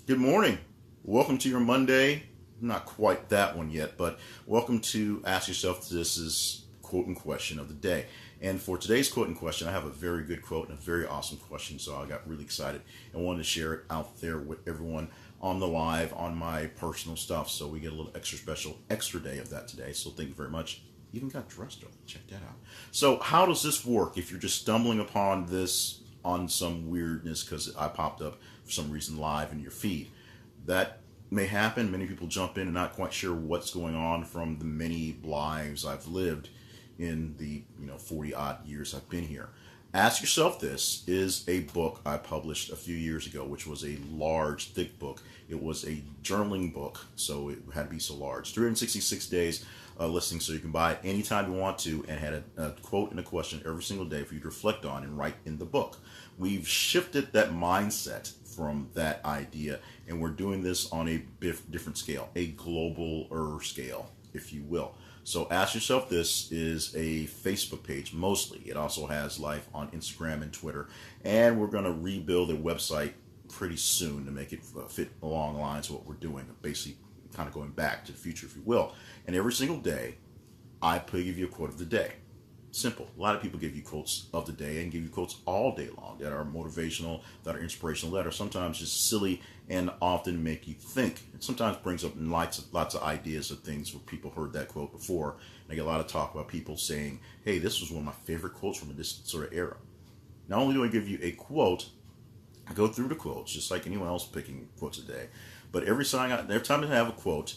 Good morning. Welcome to your Monday. Not quite that one yet, but welcome to Ask Yourself This is quote and question of the day. And for today's quote and question, I have a very good quote and a very awesome question. So I got really excited and wanted to share it out there with everyone on the live on my personal stuff. So we get a little extra special extra day of that today. So thank you very much. Even got dressed early. Check that out. So how does this work if you're just stumbling upon this on some weirdness because I popped up for some reason live in your feed? That may happen. Many people jump in and not quite sure what's going on from the many lives I've lived in the 40 odd years I've been here. Ask Yourself This is a book I published a few years ago, which was a large, thick book. It was a journaling book, so it had to be so large. 366 days listing, so you can buy it anytime you want to, and had a quote and a question every single day for you to reflect on and write in the book. We've shifted that mindset from that idea, and we're doing this on a different scale, a global scale, if you will. So Ask Yourself This is a Facebook page mostly. It also has live on Instagram and Twitter, and we're going to rebuild a website pretty soon to make it fit along the lines of what we're doing, basically kind of going back to the future, if you will. And every single day, I give you a quote of the day. Simple. A lot of people give you quotes of the day and give you quotes all day long that are motivational, that are inspirational, that are sometimes just silly and often make you think. It sometimes brings up lots of ideas of things where people heard that quote before. And I get a lot of talk about people saying, hey, this was one of my favorite quotes from this sort of era. Not only do I give you a quote, I go through the quotes just like anyone else picking quotes a day. But every time I have a quote,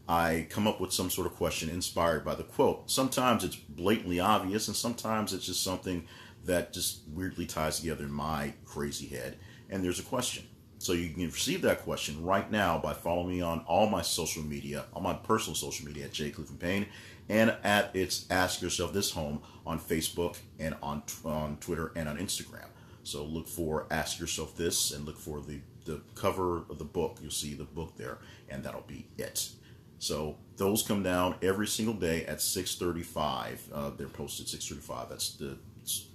I come up with some sort of question inspired by the quote. Sometimes it's blatantly obvious, and sometimes it's just something that just weirdly ties together in my crazy head. And there's a question. So you can receive that question right now by following me on all my social media, on my personal social media at Payne, and at its Ask Yourself This home on Facebook and on Twitter and on Instagram. So look for Ask Yourself This and look for the cover of the book. You'll see the book there, and that'll be it. So those come down every single day at 6:35. They're posted 6:35. That's the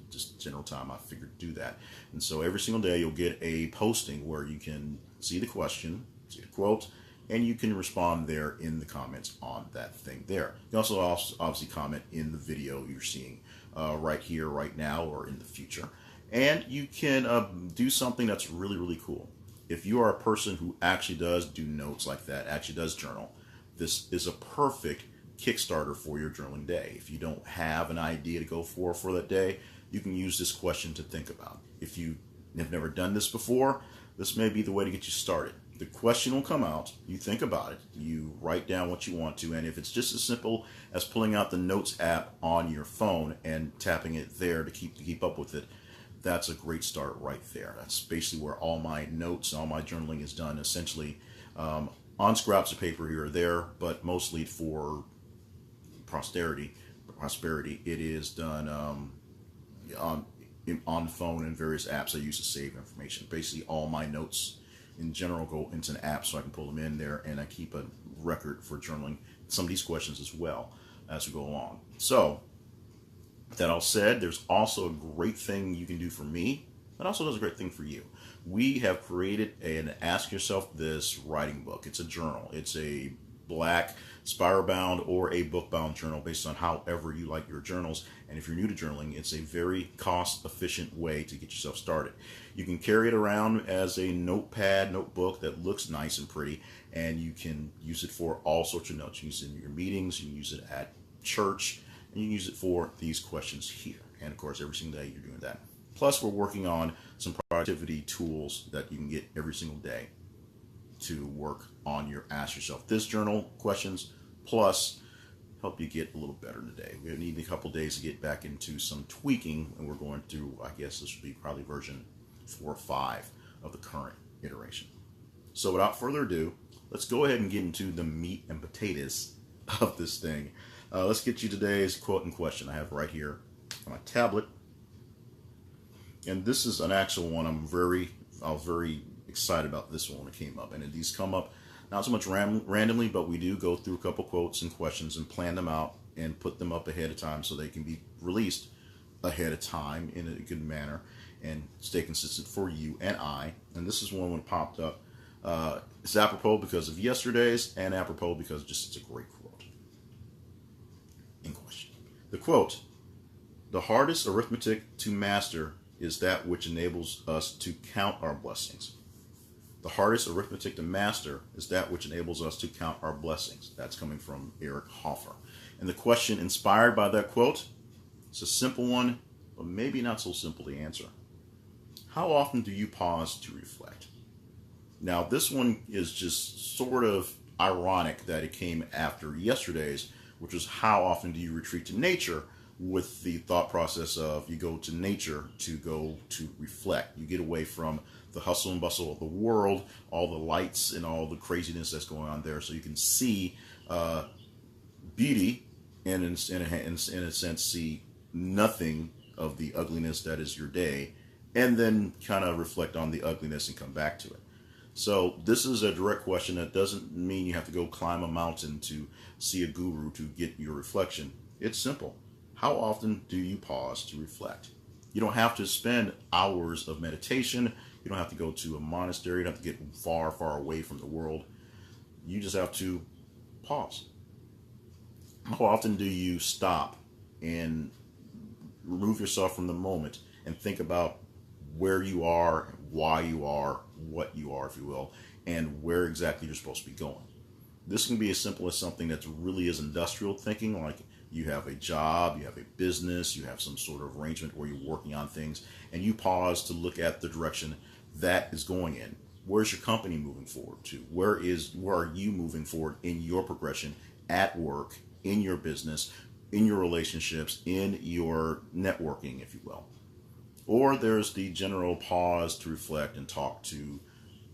just general time I figured to do that. And so every single day you'll get a posting where you can see the question, see the quote, and you can respond there in the comments on that thing there. You can also obviously comment in the video you're seeing right here, right now, or in the future. And you can do something that's really, really cool. If you are a person who actually does do notes like that, actually does journal, this is a perfect Kickstarter for your journaling day. If you don't have an idea to go for that day, you can use this question to think about. If you have never done this before, this may be the way to get you started. The question will come out, you think about it, you write down what you want to, and if it's just as simple as pulling out the Notes app on your phone and tapping it there to keep up with it, that's a great start right there. That's basically where all my notes, all my journaling is done, essentially on scraps of paper here or there, but mostly for prosperity. It is done on the phone and various apps I use to save information. Basically, all my notes in general go into an app so I can pull them in there, and I keep a record for journaling some of these questions as well as we go along. So, that all said, there's also a great thing you can do for me that also does a great thing for you. We have created an Ask Yourself This writing book. It's a journal. It's a black spiral bound or a book bound journal based on however you like your journals. And if you're new to journaling, it's a very cost efficient way to get yourself started. You can carry it around as a notebook that looks nice and pretty, and you can use it for all sorts of notes. You can use it in your meetings, you can use it at church, and you can use it for these questions here. And of course, every single day you're doing that. Plus, we're working on some productivity tools that you can get every single day to work on your Ask Yourself This journal questions, plus help you get a little better today. We need a couple days to get back into some tweaking, and we're going through, I guess this would be probably version 4 or 5 of the current iteration. So without further ado, let's go ahead and get into the meat and potatoes of this thing. Let's get you today's quote and question I have right here on my tablet. And this is an actual one. I was very excited about this one when it came up. And these come up not so much randomly, but we do go through a couple quotes and questions and plan them out and put them up ahead of time so they can be released ahead of time in a good manner and stay consistent for you and I. And this is one that popped up It's apropos because of yesterday's, and apropos because it's a great quote. In question. The quote: "The hardest arithmetic to master is that which enables us to count our blessings." The hardest arithmetic to master is that which enables us to count our blessings. That's coming from Eric Hoffer. And the question inspired by that quote, it's a simple one, but maybe not so simple to answer. How often do you pause to reflect? Now, this one is just sort of ironic that it came after yesterday's, which was how often do you retreat to nature, with the thought process of you go to nature to go to reflect. You get away from the hustle and bustle of the world, all the lights and all the craziness that's going on there, so you can see beauty and in a sense see nothing of the ugliness that is your day, and then kind of reflect on the ugliness and come back to it. So this is a direct question that doesn't mean you have to go climb a mountain to see a guru to get your reflection. It's simple. How often do you pause to reflect? You don't have to spend hours of meditation. You don't have to go to a monastery. You don't have to get far, far away from the world. You just have to pause. How often do you stop and remove yourself from the moment and think about where you are, why you are, what you are, if you will, and where exactly you're supposed to be going? This can be as simple as something that really is industrial thinking, like you have a job, you have a business, you have some sort of arrangement where you're working on things, and you pause to look at the direction that is going in. Where's your company moving forward to? Where are you moving forward in your progression at work, in your business, in your relationships, in your networking, if you will? Or there's the general pause to reflect and talk to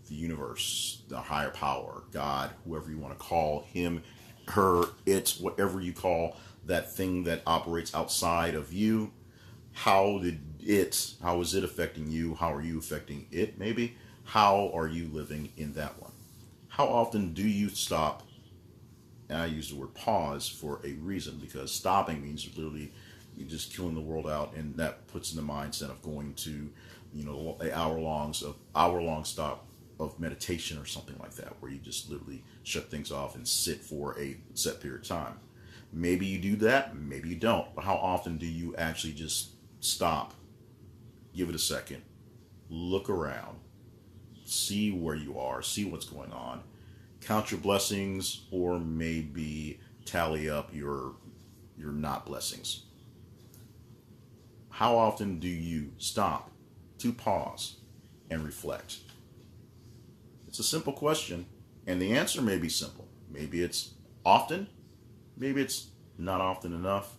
the universe, the higher power, God, whoever you want to call him, her, it, whatever you call that thing that operates outside of you. How is it affecting you? How are you affecting it, maybe? How are you living in that one? How often do you stop? And I use the word pause for a reason, because stopping means literally you're just killing the world out, and that puts in the mindset of going to, an hour-long stop of meditation or something like that, where you just literally shut things off and sit for a set period of time. Maybe you do that, maybe you don't. But how often do you actually just stop, give it a second, look around, see where you are, see what's going on, count your blessings, or maybe tally up your not blessings? How often do you stop to pause and reflect? It's a simple question, and the answer may be simple. Maybe it's often, maybe it's not often enough.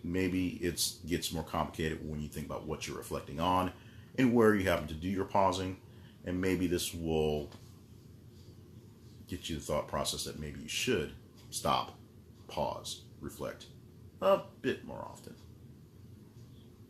Maybe it gets more complicated when you think about what you're reflecting on and where you happen to do your pausing. And maybe this will get you the thought process that maybe you should stop, pause, reflect a bit more often.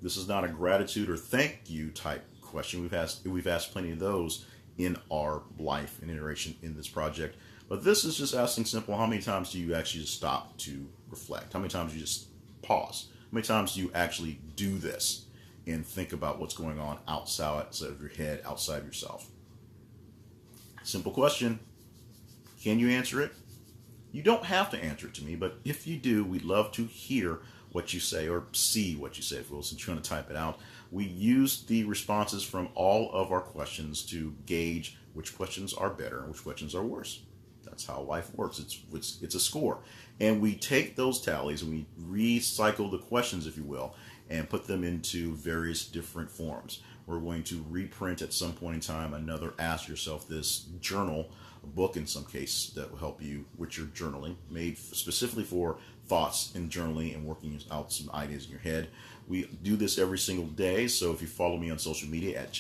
This is not a gratitude or thank you type question. We've asked plenty of those in our life and iteration in this project. But this is just asking simple, how many times do you actually just stop to reflect? How many times do you just pause? How many times do you actually do this and think about what's going on outside of your head, outside of yourself? Simple question. Can you answer it? You don't have to answer it to me, but if you do, we'd love to hear what you say, or see what you say, if you will, since you're going to type it out. We use the responses from all of our questions to gauge which questions are better and which questions are worse. That's how life works. It's a score. And we take those tallies and we recycle the questions, if you will, and put them into various different forms. We're going to reprint at some point in time another Ask Yourself This journal, a book in some case, that will help you with your journaling, made specifically for thoughts and journaling and working out some ideas in your head. We do this every single day, so if you follow me on social media at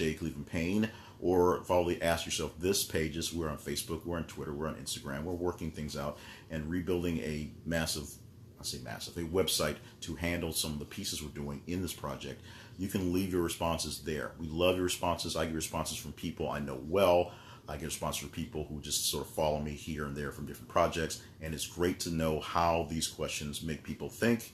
Payne, or follow the Ask Yourself This pages, we're on Facebook, we're on Twitter, we're on Instagram, we're working things out and rebuilding a website to handle some of the pieces we're doing in this project. You can leave your responses there. We love your responses. I get responses from people I know well. I get responses from people who just sort of follow me here and there from different projects. And it's great to know how these questions make people think,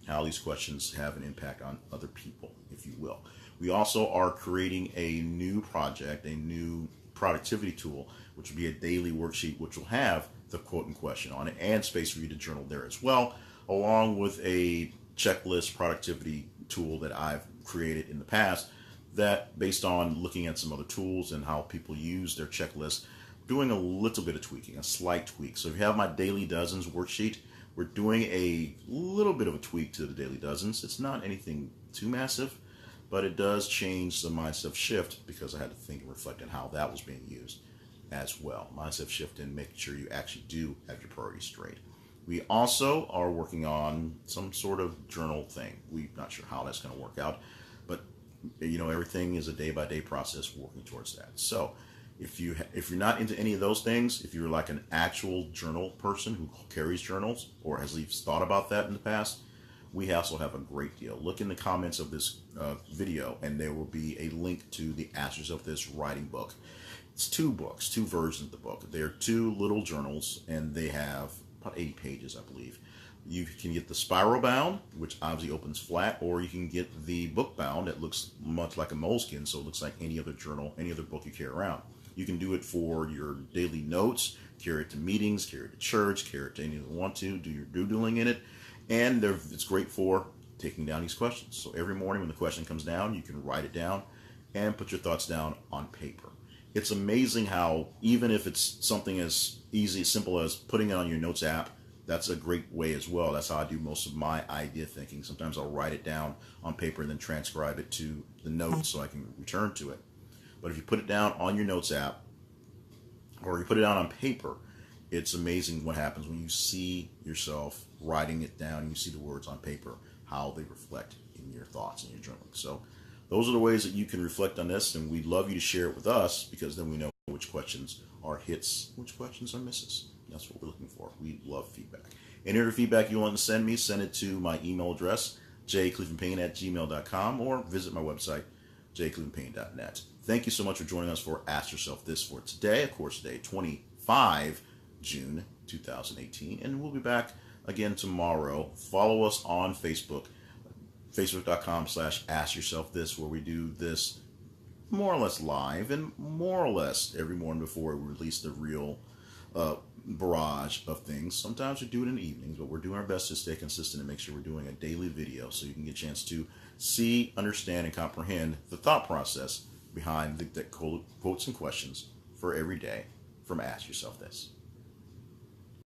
how these questions have an impact on other people, if you will. We also are creating a new project, a new productivity tool, which will be a daily worksheet, which will have the quote and question on it and space for you to journal there as well, along with a checklist productivity tool that I've created in the past that, based on looking at some other tools and how people use their checklist, doing a little bit of tweaking, a slight tweak. So if you have my Daily Dozens worksheet, we're doing a little bit of a tweak to the Daily Dozens. It's not anything too massive, but it does change the mindset shift because I had to think and reflect on how that was being used as well. Mindset shift and making sure you actually do have your priorities straight. We also are working on some sort of journal thing. We're not sure how that's going to work out, but everything is a day-by-day process working towards that. So if you're not into any of those things, if you're like an actual journal person who carries journals or has at least thought about that in the past, we also have a great deal. Look in the comments of this video, and there will be a link to the Ask Yourself This writing book. It's 2 books, 2 versions of the book. They're 2 little journals, and they have about 80 pages, I believe. You can get the spiral bound, which obviously opens flat, or you can get the book bound that looks much like a moleskin, so it looks like any other journal, any other book you carry around. You can do it for your daily notes, carry it to meetings, carry it to church, carry it to anything you want to, do your doodling in it. And it's great for taking down these questions. So every morning when the question comes down, you can write it down and put your thoughts down on paper. It's amazing how, even if it's something as easy, as simple as putting it on your notes app, that's a great way as well. That's how I do most of my idea thinking. Sometimes I'll write it down on paper and then transcribe it to the notes so I can return to it. But if you put it down on your notes app, or you put it down on paper, it's amazing what happens when you see yourself writing it down and you see the words on paper, how they reflect in your thoughts and your journaling. So those are the ways that you can reflect on this, and we'd love you to share it with us, because then we know which questions are hits, which questions are misses. That's what we're looking for. We love feedback. Any other feedback you want to send me, send it to my email address, jclevelandpayne@gmail.com, or visit my website, jclevelandpayne.net. Thank you so much for joining us for Ask Yourself This for today. Of course, today, 25 June 2018, and we'll be back again tomorrow. Follow us on Facebook, facebook.com/askyourselfthis, where we do this more or less live and more or less every morning before we release the real barrage of things. Sometimes we do it in the evenings, but we're doing our best to stay consistent and make sure we're doing a daily video so you can get a chance to see, understand, and comprehend the thought process behind the quotes and questions for every day from Ask Yourself This.